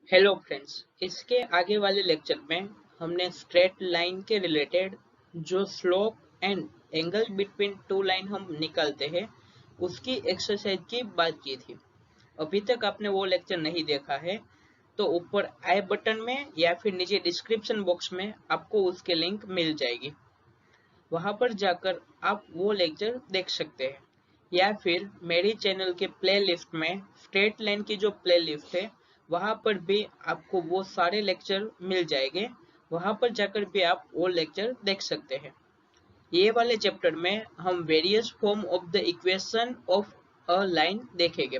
Hello friends, इसके आगे वाले लेक्चर में हमने स्ट्रेट लाइन के रिलेटेड जो slope and angle between two line हम निकालते हैं उसकी एक्सरसाइज की बात की थी। अभी तक आपने वो लेक्चर नहीं देखा है तो ऊपर आई बटन में या फिर नीचे डिस्क्रिप्शन बॉक्स में आपको उसके लिंक मिल जाएगी। वहां पर जाकर आप वो लेक्चर देख सकते हैं या फिर मेरी चैनल के प्लेलिस्ट में स्ट्रेट लाइन की जो प्लेलिस्ट है वहां पर भी आपको वो सारे लेक्चर मिल जाएंगे। वहां पर जाकर भी आप वो लेक्चर देख सकते हैं। ये वाले चैप्टर में हम various form of the equation of a line देखेंगे।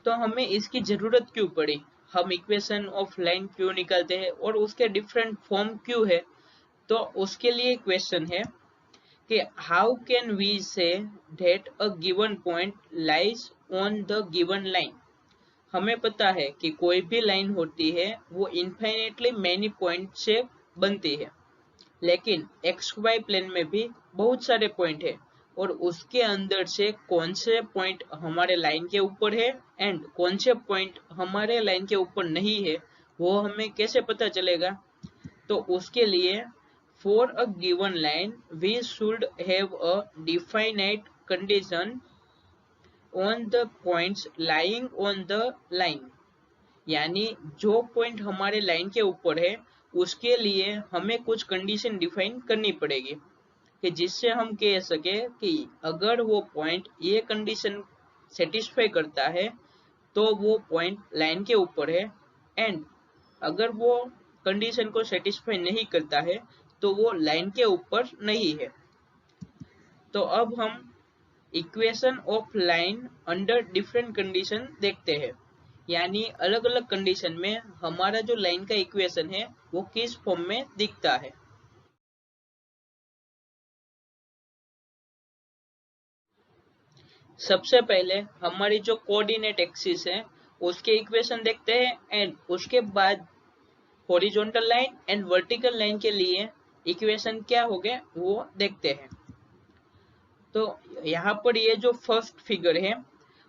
तो हमें इसकी जरूरत क्यों पड़ी, हम इक्वेशन ऑफ लाइन क्यों निकालते हैं और उसके डिफरेंट फॉर्म क्यों है। तो उसके लिए क्वेश्चन है कि how can we say that a given point lies on the given line. हमें पता है कि कोई भी लाइन होती है वो इनफाइनेटली मैनी पॉइंट से बनती है, लेकिन एक्स वाई प्लेन में भी बहुत सारे पॉइंट है और उसके अंदर से कौन से पॉइंट हमारे लाइन के ऊपर है एंड कौन से पॉइंट हमारे लाइन के ऊपर नहीं है वो हमें कैसे पता चलेगा। तो उसके लिए for a given line we should have a definite condition on the points lying on the line। यानी जो पॉइंट हमारे लाइन के ऊपर है उसके लिए हमें कुछ कंडीशन डिफाइन करनी पड़ेगी कि जिससे हम कह सके कि अगर वो पॉइंट ये कंडीशन सेटिस्फाई करता है तो वो पॉइंट लाइन के ऊपर है एंड अगर वो कंडीशन को सेटिस्फाई नहीं करता है तो वो लाइन के ऊपर नहीं है। तो अब हम equation of line under different condition देखते हैं, यानी अलग अलग कंडीशन में हमारा जो लाइन का इक्वेशन है वो किस फॉर्म में दिखता है। सबसे पहले हमारी जो कोऑर्डिनेट एक्सिस है उसके इक्वेशन देखते हैं एंड उसके बाद horizontal line and vertical line के लिए इक्वेशन क्या हो गए वो देखते हैं। तो यहाँ पर ये जो फर्स्ट फिगर है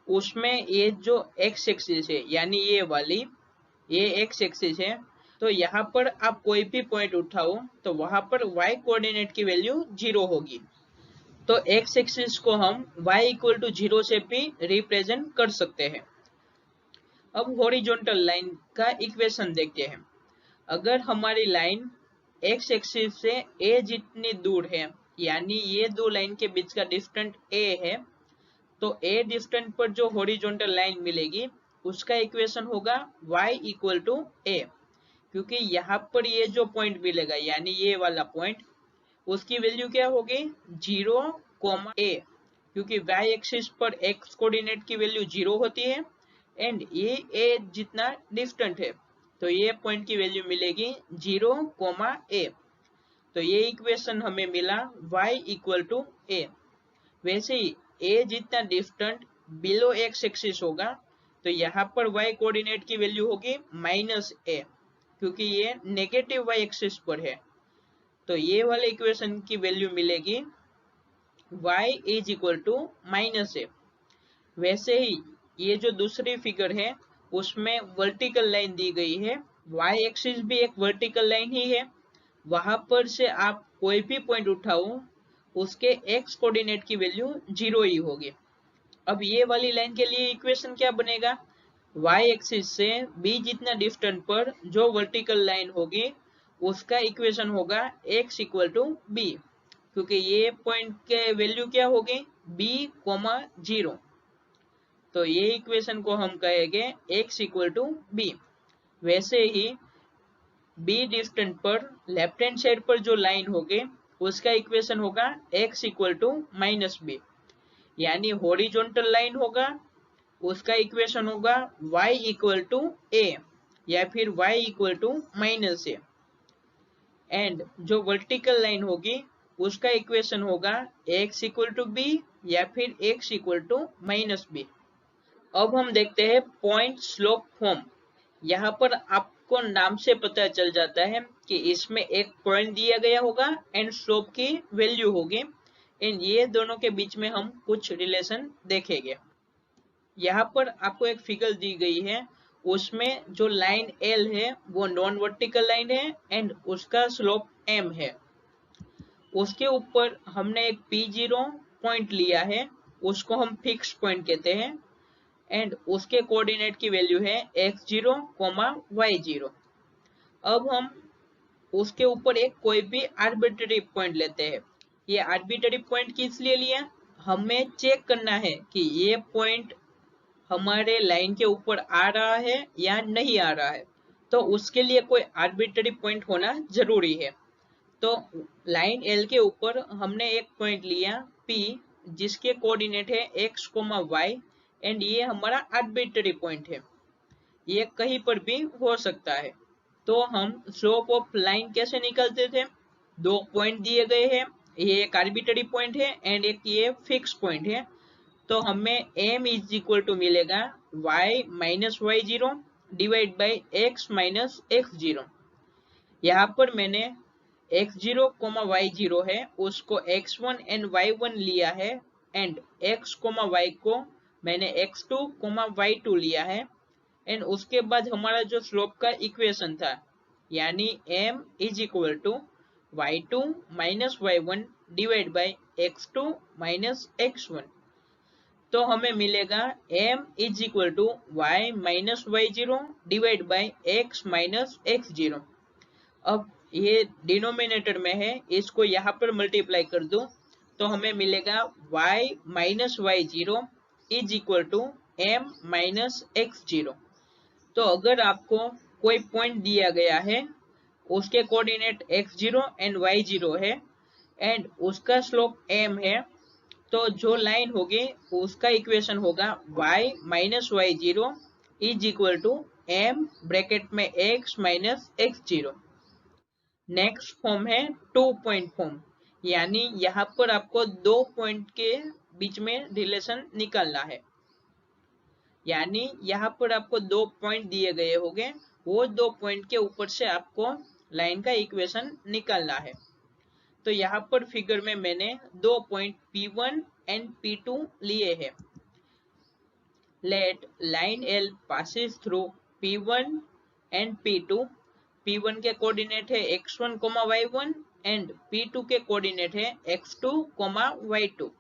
उसमें ये जो एक्स एक्सिस है यानी ये एक्स एक्सिस है। तो यहाँ पर आप कोई भी पॉइंट उठाओ तो वहां पर y कोऑर्डिनेट की वैल्यू 0 होगी। तो एक्स एक्सिस को हम y इक्वल टू 0 से भी रिप्रेजेंट कर सकते हैं। अब हॉरिजॉन्टल लाइन का इक्वेशन देखते हैं। अगर हमारी लाइन एक्स एक्सिस से a जितनी दूर है यानी ये दो लाइन के बीच का डिस्टेंस a है तो a डिस्टेंस पर जो हॉरिजॉन्टल लाइन मिलेगी उसका इक्वेशन होगा y इक्वल टू a। क्योंकि यहाँ पर ये जो पॉइंट मिलेगा यानी ये वाला पॉइंट उसकी वैल्यू क्या होगी 0, a। क्योंकि y एक्सिस पर x कोऑर्डिनेट की वैल्यू 0 होती है एंड ये a जितना डिस्टेंट है तो ये पॉइंट की वैल्यू मिलेगी 0, a। तो ये इक्वेशन हमें मिला y इक्वल टू a। वैसे ही a जितना डिस्टेंट बिलो एक्स एक्सिस होगा तो यहाँ पर y कोऑर्डिनेट की वैल्यू होगी -a क्योंकि ये नेगेटिव y एक्सिस पर है। तो ये वाले इक्वेशन की वैल्यू मिलेगी y is equal to -a। वैसे ही ये जो दूसरी फिगर है उसमें वर्टिकल लाइन दी गई है, y एक्सिस भी एक वर्टिकल लाइन ही है। वहां पर से आप कोई भी पॉइंट उठाओ उसके x कोऑर्डिनेट की वैल्यू 0 ही होगी। अब ये वाली लाइन के लिए इक्वेशन क्या बनेगा, y एक्सिस से b जितना डिस्टेंस पर जो वर्टिकल लाइन होगी उसका इक्वेशन होगा x इक्वल टू b। क्योंकि ये पॉइंट के वैल्यू क्या होगी b, 0। तो ये इक्वेशन को हम कहेंगे x इक्वल टू b। वैसे ही b डिस्टेंस पर लेफ्ट हैंड साइड पर जो लाइन होगी उसका इक्वेशन होगा x इक्वल टू -b। यानी हॉरिजॉन्टल लाइन होगा उसका इक्वेशन होगा y इक्वल टू a या फिर y equal to -a and जो वर्टिकल लाइन होगी उसका इक्वेशन होगा x इक्वल टू b या फिर x इक्वल टू -b। अब हम देखते हैं पॉइंट स्लोप फॉर्म। यहाँ पर आपको नाम से पता चल जाता है कि इसमें एक पॉइंट दिया गया होगा एंड स्लोप की वैल्यू होगी एंड ये दोनों के बीच में हम कुछ रिलेशन देखेंगे। यहाँ पर आपको एक फिगर दी गई है उसमें जो लाइन एल है वो नॉन वर्टिकल लाइन है एंड उसका स्लोप एम है। उसके ऊपर हमने एक P0 पॉइंट लिया है, उसको हम फिक्स पॉइंट कहते हैं एंड उसके कोऑर्डिनेट की वैल्यू है x0, y0। अब हम उसके ऊपर एक कोई भी आर्बिट्ररी पॉइंट लेते हैं। ये आर्बिट्ररी पॉइंट किस लिए लिया? हमें चेक करना है कि ये पॉइंट हमारे लाइन के ऊपर आ रहा है या नहीं आ रहा है, तो उसके लिए कोई आर्बिट्ररी पॉइंट होना जरूरी है। तो लाइन एल के ऊपर हमने एक पॉइंट लिया P, जिसके कोऑर्डिनेट है x, y एंड ये हमारा आर्बिट्ररी पॉइंट है, ये कहीं पर भी हो सकता है। तो हम स्लोप ऑफ लाइन कैसे निकालते थे? दो पॉइंट दिए गए हैं, ये एक आर्बिट्ररी पॉइंट है एंड एक ये फिक्स पॉइंट है। तो हमें m इज इक्वल टू मिलेगा y minus y0 divide by x minus x0। यहाँ पर मैंने x0, y0 है उसको x1 एंड y1 लिया है एंड x, y को मैंने x2, y2 लिया है एंड उसके बाद हमारा जो स्लोप का इक्वेशन था, यानी m is equal to y2 minus y1 divide by x2 minus x1। तो हमें मिलेगा m is equal to y minus y0 divide by x minus x0। अब ये डिनोमिनेटर में है, इसको यहाँ पर मल्टीप्लाई कर दो तो हमें मिलेगा y minus y0 is equal to m minus x0। तो अगर आपको कोई पॉइंट दिया गया है, उसके कोऑर्डिनेट x0 एंड y0 है एंड उसका स्लोप m है, तो जो लाइन होगी उसका इक्वेशन होगा y minus y0 is equal to m bracket में x minus x0। Next form है 2 पॉइंट फॉर्म, यानी यहाँ पर आपको दो पॉइंट के बीच में रिलेशन निकालना है। यानी यहाँ पर आपको दो पॉइंट दिए गए होंगे, वो दो पॉइंट के ऊपर से आपको लाइन का इक्वेशन निकालना है। तो यहाँ पर फिगर में मैंने दो पॉइंट P1 एंड P2 लिए हैं। Let line L passes through P1 and P2। P1 के कोऑर्डिनेट है x1, y1 एंड P2 के कोऑर्डिनेट है x2, y2।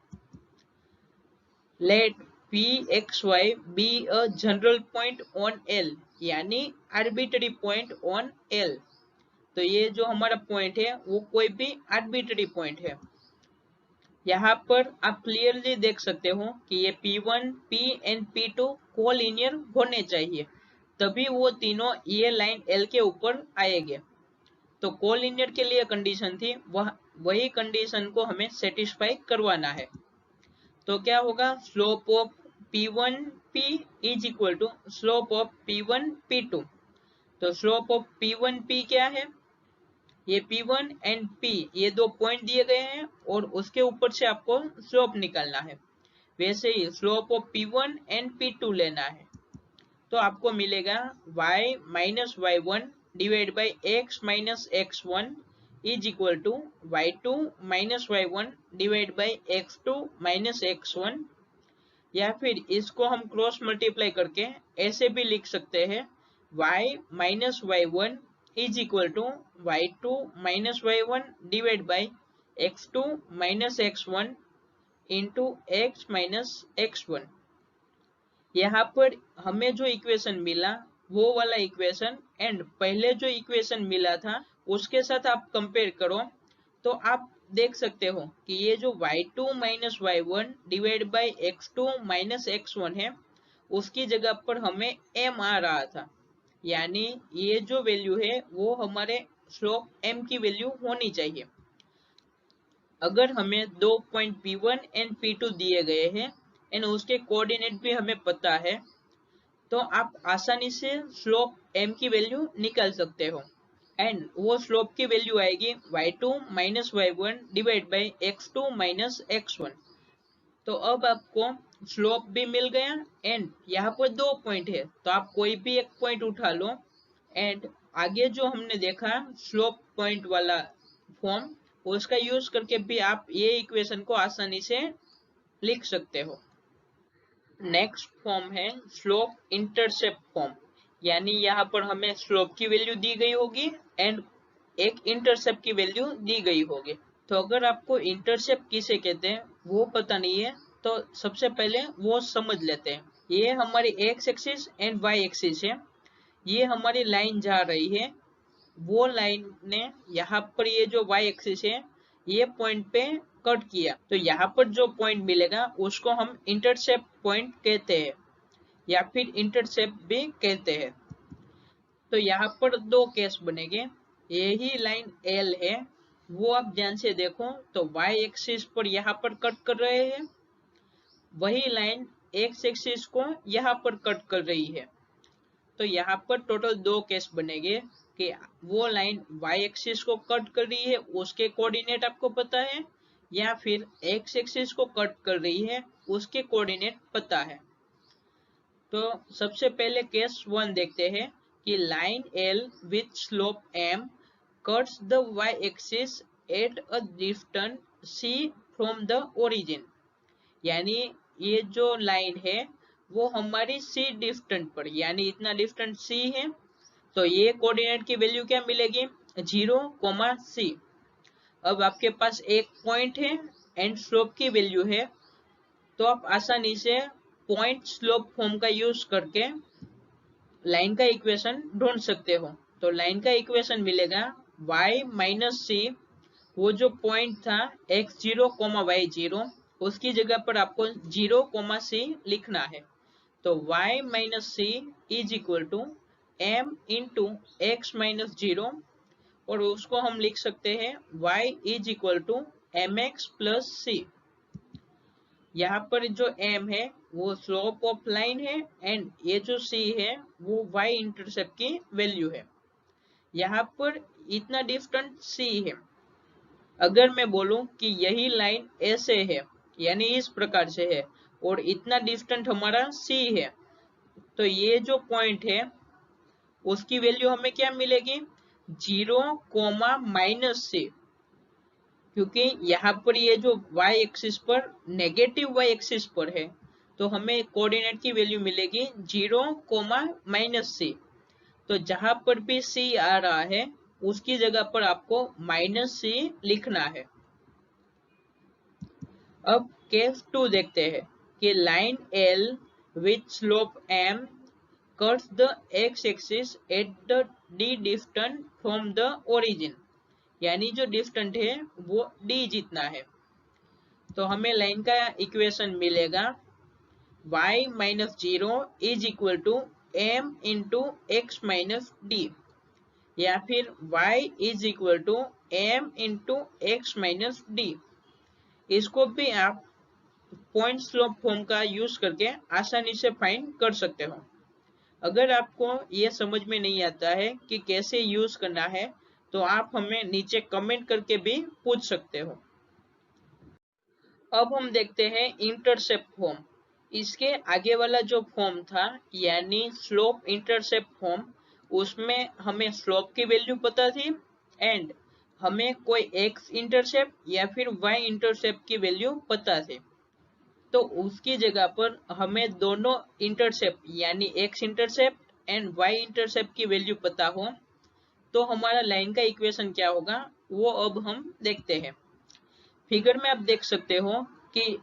Let Pxy be a general point on L, यानी आर्बिट्ररी पॉइंट ऑन L। तो ये जो हमारा पॉइंट है वो कोई भी आर्बिट्ररी पॉइंट है। यहाँ पर आप क्लियरली देख सकते हो कि ये P1, P and P2 collinear होने चाहिए, तभी वो तीनों ये लाइन L के ऊपर आएंगे। तो कोलिनियर के लिए कंडीशन थी, वही कंडीशन को हमें सेटिस्फाई करवाना है। तो क्या होगा? Slope of P1P is equal to slope of P1P2। तो स्लोप ऑफ P1P क्या है? ये P1 एंड P ये दो पॉइंट दिए गए हैं और उसके ऊपर से आपको स्लोप निकालना है। वैसे ही slope of P1 and P2 लेना है। तो आपको मिलेगा y minus y1 divide by x minus x1 is equal to y2 minus y1 divide by x2 minus x1। या फिर इसको हम क्रॉस मल्टीप्लाई करके ऐसे भी लिख सकते हैं y minus y1 is equal to y2 minus y1 divide by x2 minus x1 into x minus x1। यहाँ पर हमें जो इक्वेशन मिला वो वाला इक्वेशन एंड पहले जो इक्वेशन मिला था उसके साथ आप कंपेयर करो तो आप देख सकते हो कि ये जो y2 minus y1 divide by x2 minus x1 है, उसकी जगह पर हमें m आ रहा था, यानी ये जो वैल्यू है वो हमारे स्लोप m की वैल्यू होनी चाहिए। अगर हमें दो पॉइंट P1 एंड P2 दिए गए हैं एंड उसके कोऑर्डिनेट भी हमें पता है, तो आप आसानी से स्लोप m की वैल्यू निकाल सकते हो एंड वो स्लोप की वैल्यू आएगी y2 minus y1 divide by x2 minus x1। तो अब आपको स्लोप भी मिल गया एंड यहाँ पर दो पॉइंट है, तो आप कोई भी एक पॉइंट उठा लो एंड आगे जो हमने देखा स्लोप पॉइंट वाला फॉर्म, उसका यूज करके भी आप ये इक्वेशन को आसानी से लिख सकते हो। नेक्स्ट फॉर्म है स्लोप इंटरसेप्ट फॉर्म, यानी यहाँ पर हमें स्लोप की वैल्यू दी गई होगी एंड एक इंटरसेप्ट की वैल्यू दी गई होगी। तो अगर आपको इंटरसेप्ट किसे कहते हैं वो पता नहीं है तो सबसे पहले वो समझ लेते हैं। ये हमारी x axis and y axis है, ये हमारी लाइन जा रही है, वो लाइन ने यहाँ पर ये जो वाई एक्सिस है ये पॉइंट पे कट किया, तो यहाँ पर जो पॉइंट मिलेगा उसको हम इंटरसेप्ट पॉइंट कहते हैं या फिर इंटरसेप्ट भी कहते हैं। तो यहाँ पर दो केस बनेंगे, यही लाइन एल है वो आप ध्यान से देखो तो वाई एक्सिस पर यहाँ पर कट कर रहे हैं, वही लाइन एक्स एक्सिस को यहाँ पर कट कर रही है। तो यहाँ पर टोटल दो केस बनेंगे कि वो लाइन वाई एक्सिस को कट कर रही है उसके कोऑर्डिनेट आपको पता है, या फिर एक्स एक्सिस को कट कर रही है उसके कोऑर्डिनेट पता है। तो सबसे पहले केस 1 देखते हैं कि line L with slope M cuts the y axis at a distance c from the origin। यानी ये जो लाइन है वो हमारी c डिस्टेंस पर, यानी इतना डिस्टेंस c है, तो ये कोऑर्डिनेट की वैल्यू क्या मिलेगी 0,c। अब आपके पास एक पॉइंट है एंड स्लोप की वैल्यू है, तो आप आसानी से पॉइंट स्लोप फॉर्म का यूज करके लाइन का इक्वेशन ढूंढ सकते हो। तो लाइन का इक्वेशन मिलेगा y माइनस सी, वो जो पॉइंट था x0, y0, उसकी जगह पर आपको 0, c लिखना है। तो y minus C is equal to m into x minus 0, और उसको हम लिख सकते हैं y is equal to M X plus C. यहाँ पर जो m है वो स्लोप ऑफ लाइन है एंड ये जो c है वो y इंटरसेप्ट की वैल्यू है। यहाँ पर इतना डिस्टेंस c है, अगर मैं बोलूं कि यही लाइन ऐसे है यानी इस प्रकार से है और इतना डिस्टेंस हमारा c है, तो ये जो पॉइंट है उसकी वैल्यू हमें क्या मिलेगी 0, माइनस c, क्योंकि यहाँ पर ये जो y एक्सिस पर नेगेटिव y एक्सिस पर है तो हमें कोऑर्डिनेट की वैल्यू मिलेगी 0, माइनस c। तो जहां पर भी c आ रहा है उसकी जगह पर आपको माइनस c लिखना है। अब केस 2 देखते हैं कि line L with slope m cuts the x axis at the d distance from the origin। यानी जो डिस्टेंस है वो d जितना है, तो हमें लाइन का इक्वेशन मिलेगा y minus 0 is equal to m into x minus d, या फिर y is equal to m into x minus d. इसको भी आप पॉइंट स्लोप फॉर्म का यूज करके आसानी से फाइंड कर सकते हो। अगर आपको ये समझ में नहीं आता है कि कैसे यूज करना है तो आप हमें नीचे कमेंट करके भी पूछ सकते हो। अब हम देखते हैं इंटरसेप्ट फॉर्म। इसके आगे वाला जो फॉर्म था यानी स्लोप इंटरसेप्ट फॉर्म, उसमें हमें स्लोप की वैल्यू पता थी एंड हमें कोई एक्स इंटरसेप्ट या फिर वाई इंटरसेप्ट की वैल्यू पता थी। तो उसकी जगह पर हमें दोनों इंटरसेप्ट यानी x intercept and y intercept की वैल्यू पता हो तो हमारा लाइन का इक्वेशन क्या होगा वो अब हम देखते हैं। फिगर में आप देख सकते हो कि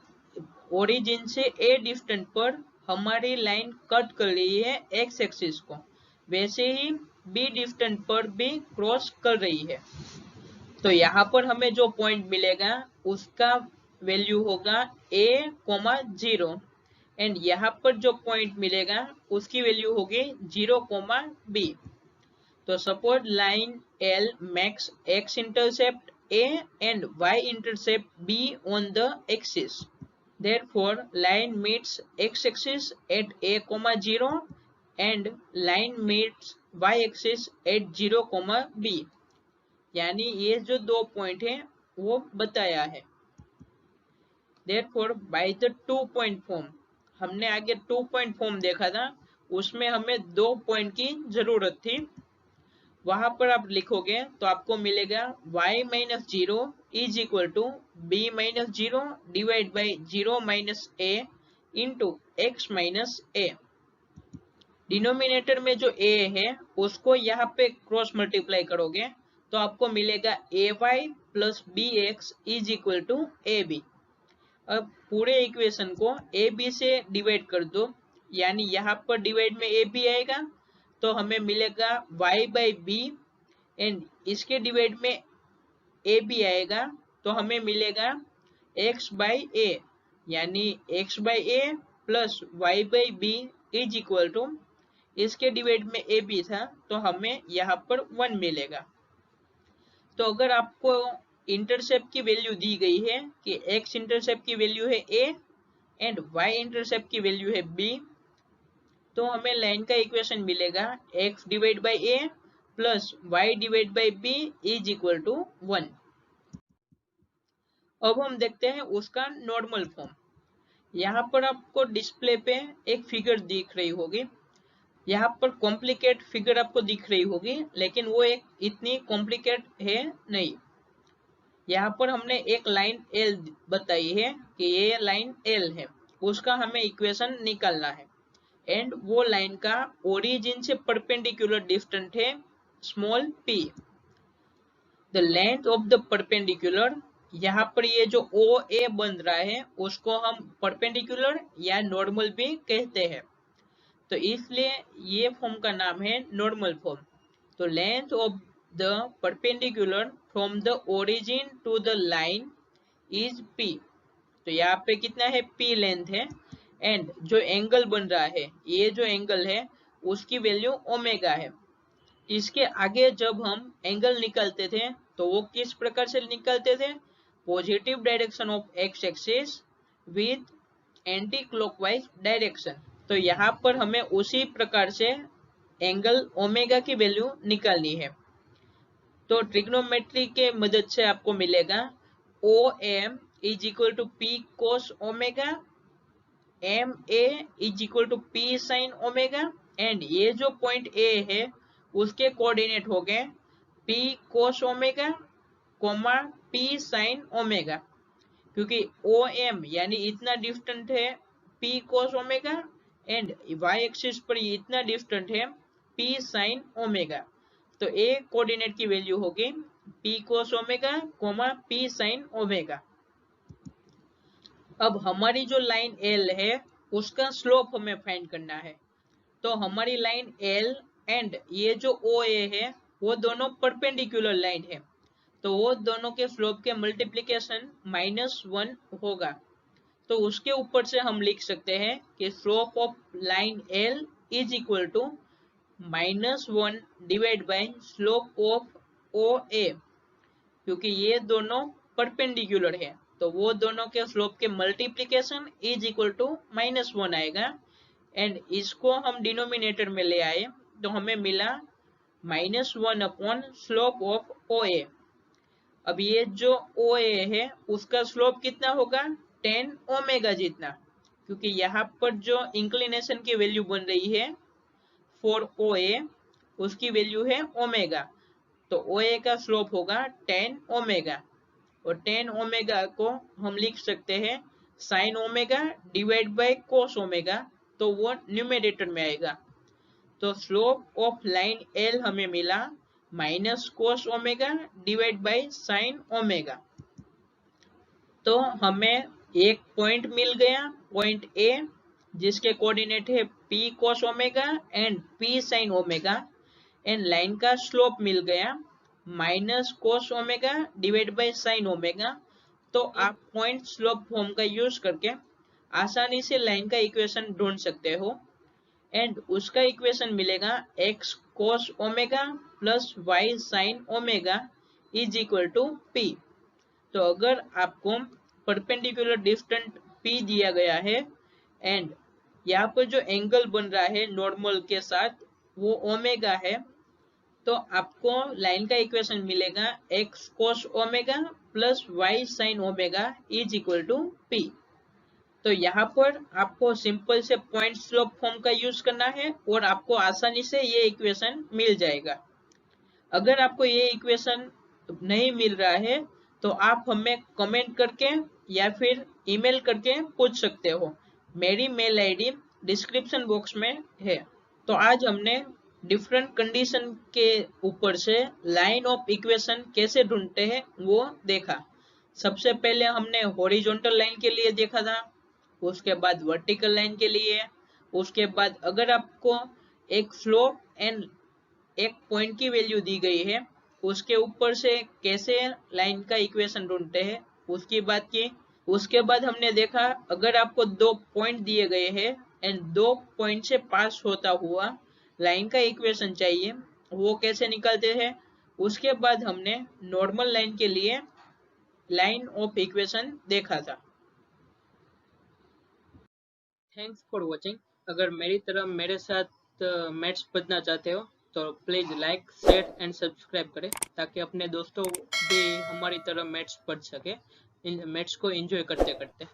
ओरिजिन से ए डिस्टेंस पर हमारी लाइन कट कर रही है एक्स एक्सिस को, वैसे ही बी डिस्टेंस पर भी क्रॉस कर रही है। तो यहाँ पर हमें जो पॉइंट मिलेगा उसका वैल्यू होगा a, 0 एंड यहाँ पर जो पॉइंट मिलेगा उसकी वैल्यू होगी 0, b। तो suppose line L makes x intercept a and y intercept b on the axis, therefore line meets x axis at a, 0 and line meets y axis at 0, b। यानी ये जो दो point है वो बताया है। Therefore by the 2 point form, हमने आगे 2 point form देखा था, उसमें हमें दो पॉइंट की जरूरत थी। वहां पर आप लिखोगे तो आपको मिलेगा y minus 0 is equal to b minus 0 divide by 0 minus a into x minus a। Denominator में जो a है उसको यहाँ पे क्रॉस मल्टीप्लाई करोगे तो आपको मिलेगा ay plus b x is equal to a b. अब पूरे इक्वेशन को ए बी से डिवाइड कर दो, यानी यहाँ पर डिवाइड में ए बी आएगा तो हमें मिलेगा y बाई बी, एंड इसके डिवाइड में ए बी आएगा तो हमें मिलेगा x बाई ए, यानी x by a plus y by b is equal to, इसके डिवाइड में ए बी था तो हमें यहाँ पर 1 मिलेगा। तो अगर आपको इंटरसेप्ट की वैल्यू दी गई है कि x इंटरसेप्ट की वैल्यू है a एंड y इंटरसेप्ट की वैल्यू है b, तो हमें लाइन का इक्वेशन मिलेगा x divide by a plus y divide by b is equal to 1। अब हम देखते हैं उसका नॉर्मल फॉर्म। यहाँ पर आपको डिस्प्ले पे एक फिगर दिख रही होगी, यहाँ पर कॉम्प्लिकेट फिगर आपको दिख रही होगी, लेकिन वो एक इतनी कॉम्प्लिकेट है नहीं। यहाँ पर हमने एक लाइन L बताई है कि ये लाइन L है, उसका हमें इक्वेशन निकालना है, एंड वो लाइन का ओरिजिन से परपेंडिकुलर डिस्टेंस है small p। The length of the perpendicular, यहाँ पर ये जो OA बन रहा है उसको हम परपेंडिकुलर या नॉर्मल भी कहते हैं, तो इसलिए ये फॉर्म का नाम है नॉर्मल फॉर्म। तो length of the perpendicular from the origin to the line is p। तो यहाँ पे कितना है p लेंथ है, एंड जो एंगल बन रहा है, ये जो एंगल है उसकी वैल्यू ओमेगा है। इसके आगे जब हम एंगल निकालते थे तो वो किस प्रकार से निकालते थे, positive direction of x axis with anti clockwise direction. तो यहाँ पर हमें उसी प्रकार से एंगल ओमेगा की वैल्यू निकालनी है। तो ट्रिग्नोमेट्री के मदद से आपको मिलेगा OM is equal to p cos omega, MA is equal to p sine omega, and ये जो पॉइंट A है उसके कोऑर्डिनेट हो गए P cos omega comma P sine omega, क्योंकि OM यानी इतना डिस्टेंट है P cos omega, and y axis पर इतना डिस्टेंट है P साइन ओमेगा। तो A कोऑर्डिनेट की वैल्यू होगी P cos omega comma P sine omega. अब हमारी जो लाइन L है उसका स्लोप हमें फाइंड करना है। तो हमारी लाइन L एंड ये जो OA है वो दोनों परपेंडिकुलर लाइन है, तो वो दोनों के स्लोप के मल्टीप्लिकेशन -1 होगा। तो उसके ऊपर से हम लिख सकते हैं कि slope of line L is equal to -1 divide by slope of OA, क्योंकि ये दोनों परपेंडिकुलर है तो वो दोनों के स्लोप के मल्टीप्लिकेशन इज इक्वल टू -1 आएगा, एंड इसको हम डिनोमिनेटर में ले आए तो हमें मिला -1 अपॉन स्लोप ऑफ OA। अब ये जो OA है उसका स्लोप कितना होगा, 10 ओमेगा जितना, क्योंकि यहाँ पर जो इंक्लिनेशन की वैल्यू बन रही है फॉर OA उसकी वैल्यू है ओमेगा, तो OA का स्लोप होगा 10 ओमेगा, और 10 ओमेगा को हम लिख सकते हैं sine omega divide by cos omega, तो वो न्यूमेरेटर में आएगा। तो स्लोप ऑफ लाइन L हमें मिला minus cos omega divide by sine omega. तो हमें एक पॉइंट मिल गया, पॉइंट A, जिसके कोऑर्डिनेट है P cos omega and P sine omega, and line का स्लोप मिल गया minus cos omega divide by sine omega. तो आप पॉइंट स्लोप फॉर्म का यूज करके आसानी से लाइन का इक्वेशन ढूंढ सकते हो, एंड उसका इक्वेशन मिलेगा x cos omega plus y sine omega is equal to p। तो अगर आपको परपेंडिकुलर डिस्टेंस p दिया गया है एंड यहाँ पर जो एंगल बन रहा है नॉर्मल के साथ वो ओमेगा है, तो आपको लाइन का इक्वेशन मिलेगा x cos omega plus y sine omega is equal to p। तो यहाँ पर आपको सिंपल से पॉइंट स्लोप फॉर्म का यूज करना है और आपको आसानी से ये इक्वेशन मिल जाएगा। अगर आपको ये इक्वेशन नहीं मिल रहा है तो आप हमें कमेंट करके या फिर ईमेल करके पूछ सकते हो। मेरी मेल आईडी डिस्क्रिप्शन बॉक्स में है। तो आज हमने डिफरेंट कंडीशन के ऊपर से लाइन ऑफ इक्वेशन कैसे ढूंढते हैं वो देखा। सबसे पहले हमने हॉरिजॉन्टल लाइन के लिए देखा था, उसके बाद वर्टिकल लाइन के लिए, उसके बाद अगर आपको एक स्लोप एंड एक पॉइंट की वैल्यू दी गई है उसके ऊपर से कैसे लाइन का इक्वेशन ढूंढते हैं उसकी बात की। उसके बाद हमने देखा अगर आपको दो पॉइंट दिए गए हैं एंड दो पॉइंट से पास होता हुआ लाइन का इक्वेशन चाहिए वो कैसे निकालते हैं। उसके बाद हमने नॉर्मल लाइन के लिए लाइन ऑफ इक्वेशन देखा था। Thanks for watching. अगर मेरी तरह मेरे साथ मैथ्स पढ़ना चाहते हो तो please like share and subscribe करें ताकि अपने दोस्तों भी हमारी तरह मैथ्स पढ़ सके, इन मैथ्स को एंजॉय करते करते।